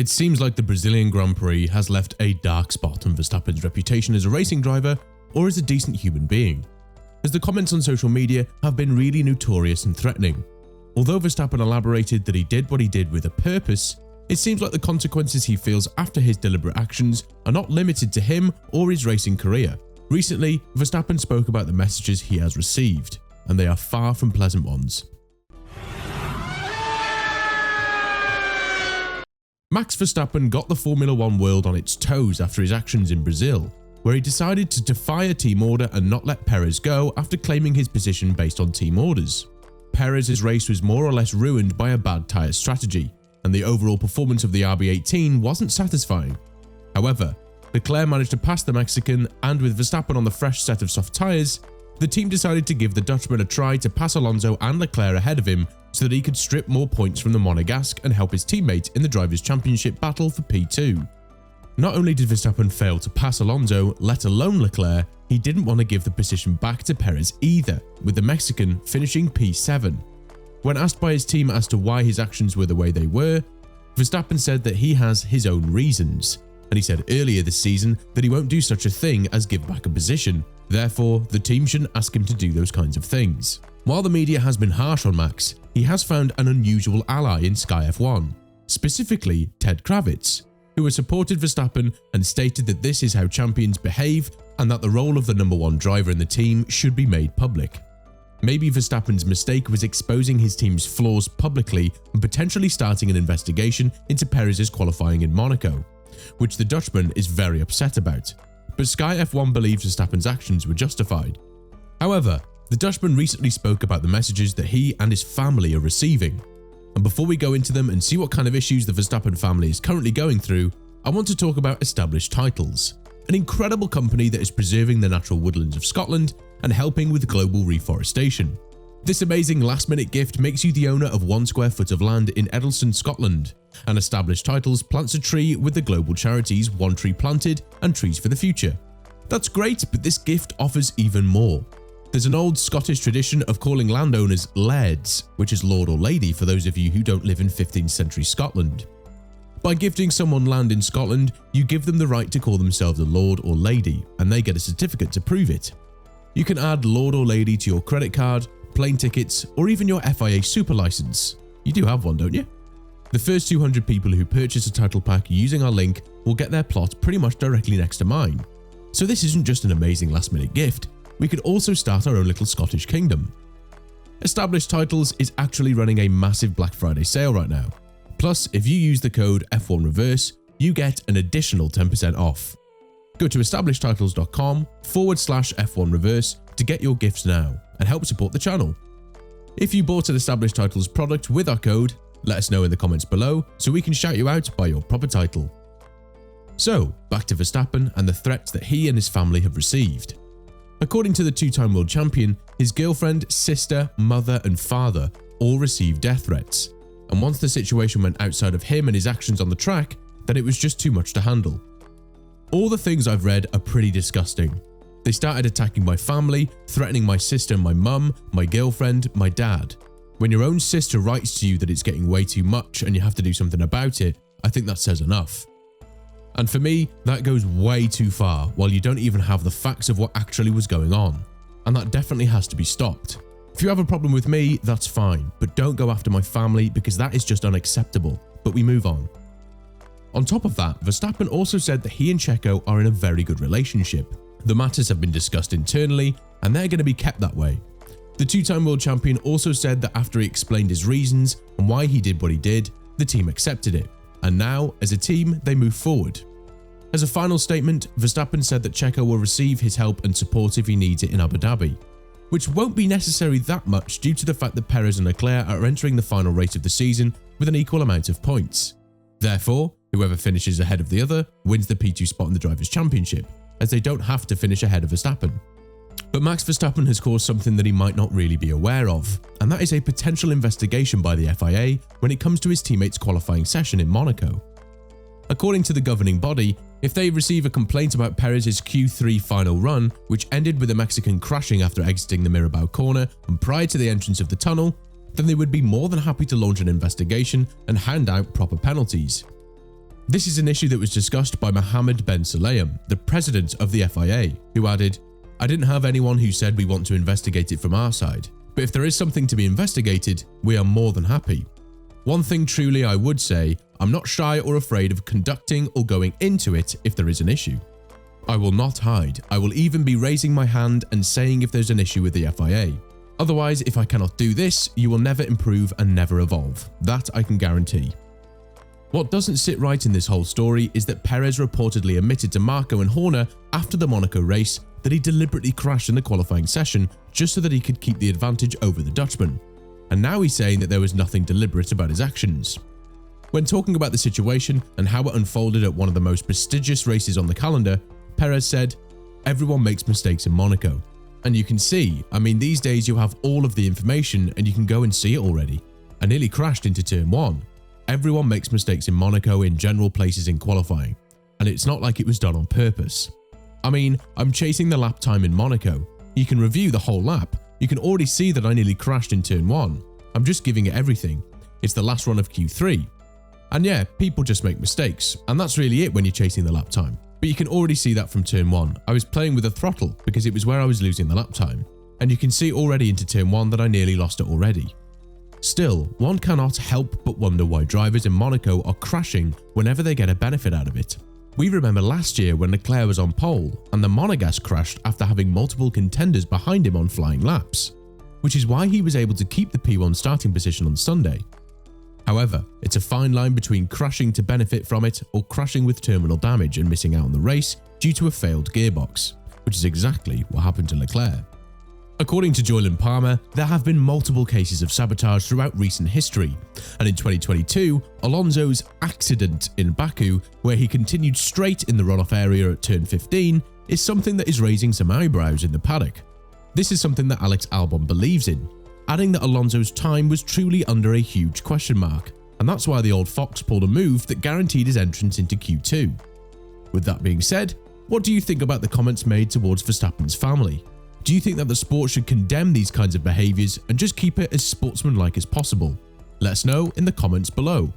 It seems like the Brazilian Grand Prix has left a dark spot on Verstappen's reputation as a racing driver or as a decent human being, as the comments on social media have been really notorious and threatening. Although Verstappen elaborated that he did what he did with a purpose, it seems like the consequences he feels after his deliberate actions are not limited to him or his racing career. Recently, Verstappen spoke about the messages he has received, and they are far from pleasant ones. Max Verstappen got the Formula 1 world on its toes after his actions in Brazil, where he decided to defy a team order and not let Perez go after claiming his position based on team orders. Perez's race was more or less ruined by a bad tyre strategy, and the overall performance of the RB18 wasn't satisfying. However, Leclerc managed to pass the Mexican, and with Verstappen on the fresh set of soft tyres, the team decided to give the Dutchman a try to pass Alonso and Leclerc ahead of him so that he could strip more points from the Monegasque and help his teammate in the Drivers' Championship battle for P2. Not only did Verstappen fail to pass Alonso, let alone Leclerc, he didn't want to give the position back to Perez either, with the Mexican finishing P7. When asked by his team as to why his actions were the way they were, Verstappen said that he has his own reasons, and he said earlier this season that he won't do such a thing as give back a position. Therefore, the team shouldn't ask him to do those kinds of things. While the media has been harsh on Max, he has found an unusual ally in Sky F1, specifically Ted Kravitz, who has supported Verstappen and stated that this is how champions behave and that the role of the number one driver in the team should be made public. Maybe Verstappen's mistake was exposing his team's flaws publicly and potentially starting an investigation into Perez's qualifying in Monaco, which the Dutchman is very upset about. But Sky F1 believes Verstappen's actions were justified. However, the Dutchman recently spoke about the messages that he and his family are receiving. And before we go into them and see what kind of issues the Verstappen family is currently going through, I want to talk about Established Titles, an incredible company that is preserving the natural woodlands of Scotland and helping with global reforestation. This amazing last-minute gift makes you the owner of 1 square foot of land in Eddleston, Scotland, and Established Titles plants a tree with the global charities One Tree Planted and Trees for the Future. That's great, but this gift offers even more. There's an old Scottish tradition of calling landowners lairds, which is lord or lady for those of you who don't live in 15th century Scotland. By gifting someone land in Scotland, you give them the right to call themselves a lord or lady, and they get a certificate to prove it. You can add lord or lady to your credit card, plane tickets, or even your FIA super license. You do have one, don't you? The first 200 people who purchase a title pack using our link will get their plot pretty much directly next to mine. So this isn't just an amazing last-minute gift, we could also start our own little Scottish kingdom. Established Titles is actually running a massive Black Friday sale right now. Plus, if you use the code F1Reverse, you get an additional 10% off. Go to establishedtitles.com/F1Reverse to get your gifts now and help support the channel. If you bought an Established Titles product with our code, let us know in the comments below so we can shout you out by your proper title. So, back to Verstappen and the threats that he and his family have received. According to the two-time world champion, his girlfriend, sister, mother and father all received death threats, and once the situation went outside of him and his actions on the track, then it was just too much to handle. All the things I've read are pretty disgusting. They started attacking my family, threatening my sister, my mum, my girlfriend, my dad. When your own sister writes to you that it's getting way too much and you have to do something about it, I think that says enough. And for me, that goes way too far while you don't even have the facts of what actually was going on. And that definitely has to be stopped. If you have a problem with me, that's fine, but don't go after my family because that is just unacceptable. But we move on. On top of that, Verstappen also said that he and Checo are in a very good relationship. The matters have been discussed internally and they're going to be kept that way. The two-time world champion also said that after he explained his reasons and why he did what he did, the team accepted it. And now, as a team, they move forward. As a final statement, Verstappen said that Checo will receive his help and support if he needs it in Abu Dhabi, which won't be necessary that much due to the fact that Perez and Leclerc are entering the final race of the season with an equal amount of points. Therefore, whoever finishes ahead of the other wins the P2 spot in the Drivers' Championship, as they don't have to finish ahead of Verstappen. But Max Verstappen has caused something that he might not really be aware of, and that is a potential investigation by the FIA when it comes to his teammates' qualifying session in Monaco. According to the governing body, if they receive a complaint about Perez's Q3 final run, which ended with the Mexican crashing after exiting the Mirabao corner and prior to the entrance of the tunnel, then they would be more than happy to launch an investigation and hand out proper penalties. This is an issue that was discussed by Mohammed Ben Sulayem, the president of the FIA, who added, "I didn't have anyone who said we want to investigate it from our side, but if there is something to be investigated, we are more than happy. One thing truly I would say, I'm not shy or afraid of conducting or going into it if there is an issue. I will not hide. I will even be raising my hand and saying if there's an issue with the FIA. Otherwise, if I cannot do this, you will never improve and never evolve. That I can guarantee." What doesn't sit right in this whole story is that Perez reportedly admitted to Marco and Horner after the Monaco race that he deliberately crashed in the qualifying session just so that he could keep the advantage over the Dutchman. And now he's saying that there was nothing deliberate about his actions. When talking about the situation and how it unfolded at one of the most prestigious races on the calendar, Perez said, "Everyone makes mistakes in Monaco. And you can see, these days you have all of the information and you can go and see it already. I nearly crashed into turn 1. Everyone makes mistakes in Monaco in general places in qualifying. And it's not like it was done on purpose. I'm chasing the lap time in Monaco. You can review the whole lap. You can already see that I nearly crashed in turn 1. I'm just giving it everything. It's the last run of Q3. And yeah, people just make mistakes. And that's really it when you're chasing the lap time. But you can already see that from turn 1. I was playing with the throttle because it was where I was losing the lap time. And you can see already into turn 1 that I nearly lost it already. Still, one cannot help but wonder why drivers in Monaco are crashing whenever they get a benefit out of it. We remember last year when Leclerc was on pole and the Monegasque crashed after having multiple contenders behind him on flying laps, which is why he was able to keep the P1 starting position on Sunday. However, it's a fine line between crashing to benefit from it or crashing with terminal damage and missing out on the race due to a failed gearbox, which is exactly what happened to Leclerc. According to Joylan Palmer, there have been multiple cases of sabotage throughout recent history, and in 2022, Alonso's accident in Baku, where he continued straight in the runoff area at turn 15, is something that is raising some eyebrows in the paddock. This is something that Alex Albon believes in, adding that Alonso's time was truly under a huge question mark, and that's why the old fox pulled a move that guaranteed his entrance into Q2. With that being said, what do you think about the comments made towards Verstappen's family? Do you think that the sport should condemn these kinds of behaviours and just keep it as sportsmanlike as possible? Let us know in the comments below.